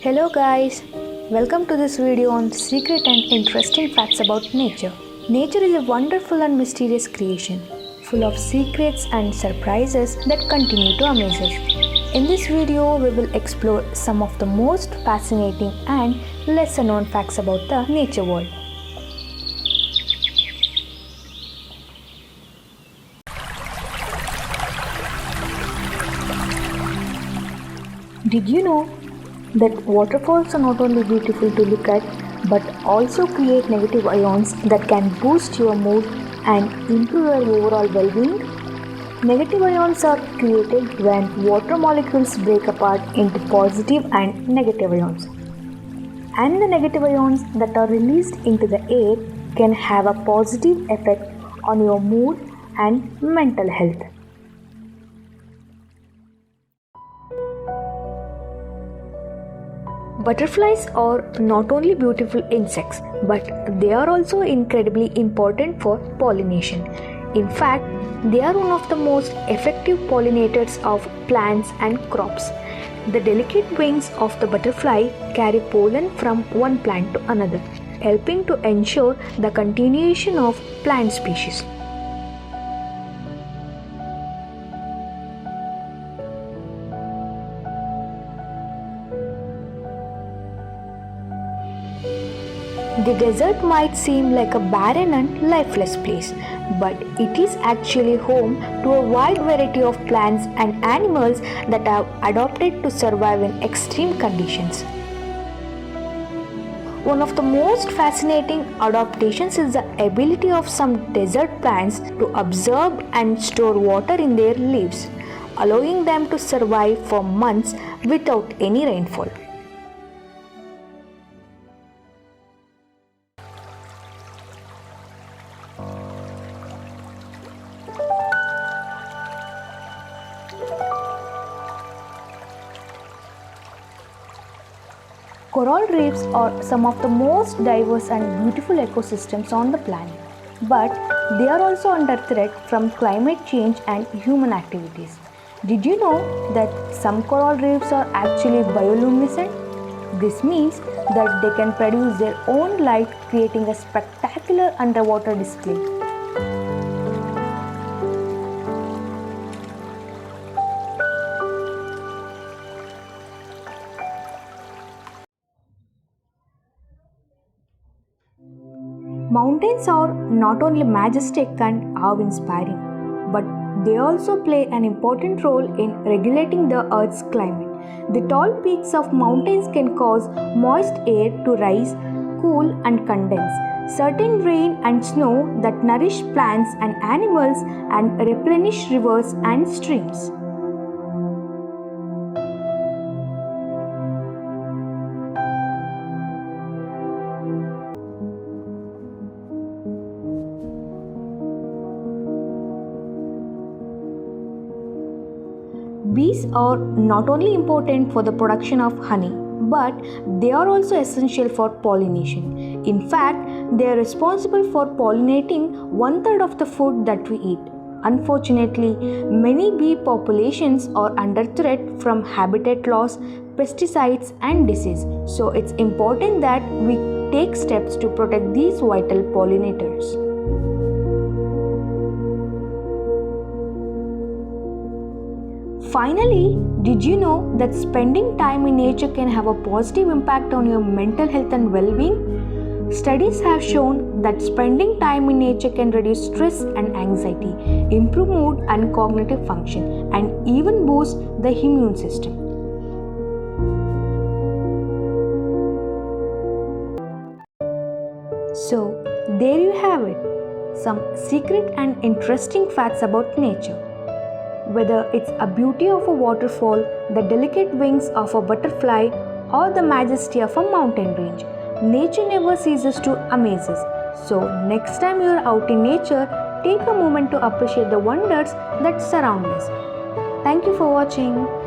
Hello guys, welcome to this video on secret and interesting facts about nature. Nature is a wonderful and mysterious creation, full of secrets and surprises that continue to amaze us. In this video, we will explore some of the most fascinating and lesser known facts about the nature world. Did you know that waterfalls are not only beautiful to look at but also create negative ions that can boost your mood and improve your overall well-being? Negative ions are created when water molecules break apart into positive and negative ions. And the negative ions that are released into the air can have a positive effect on your mood and mental health. Butterflies are not only beautiful insects, but they are also incredibly important for pollination. In fact, they are one of the most effective pollinators of plants and crops. The delicate wings of the butterfly carry pollen from one plant to another, helping to ensure the continuation of plant species. The desert might seem like a barren and lifeless place, but it is actually home to a wide variety of plants and animals that have adapted to survive in extreme conditions. One of the most fascinating adaptations is the ability of some desert plants to absorb and store water in their leaves, allowing them to survive for months without any rainfall. Coral reefs are some of the most diverse and beautiful ecosystems on the planet, but they are also under threat from climate change and human activities. Did you know that some coral reefs are actually bioluminescent? This means that they can produce their own light, creating a spectacular underwater display. Mountains are not only majestic and awe-inspiring, but they also play an important role in regulating the Earth's climate. The tall peaks of mountains can cause moist air to rise, cool, and condense certain rain and snow that nourish plants and animals and replenish rivers and streams. Bees are not only important for the production of honey, but they are also essential for pollination. In fact, they are responsible for pollinating 1/3 of the food that we eat. Unfortunately, many bee populations are under threat from habitat loss, pesticides, and disease. So it's important that we take steps to protect these vital pollinators. Finally, did you know that spending time in nature can have a positive impact on your mental health and well-being? Studies have shown that spending time in nature can reduce stress and anxiety, improve mood and cognitive function, and even boost the immune system. So, there you have it, some secret and interesting facts about nature. Whether it's a beauty of a waterfall, the delicate wings of a butterfly, or the majesty of a mountain range, nature never ceases to amaze us. So, next time you're out in nature, take a moment to appreciate the wonders that surround us. Thank you for watching.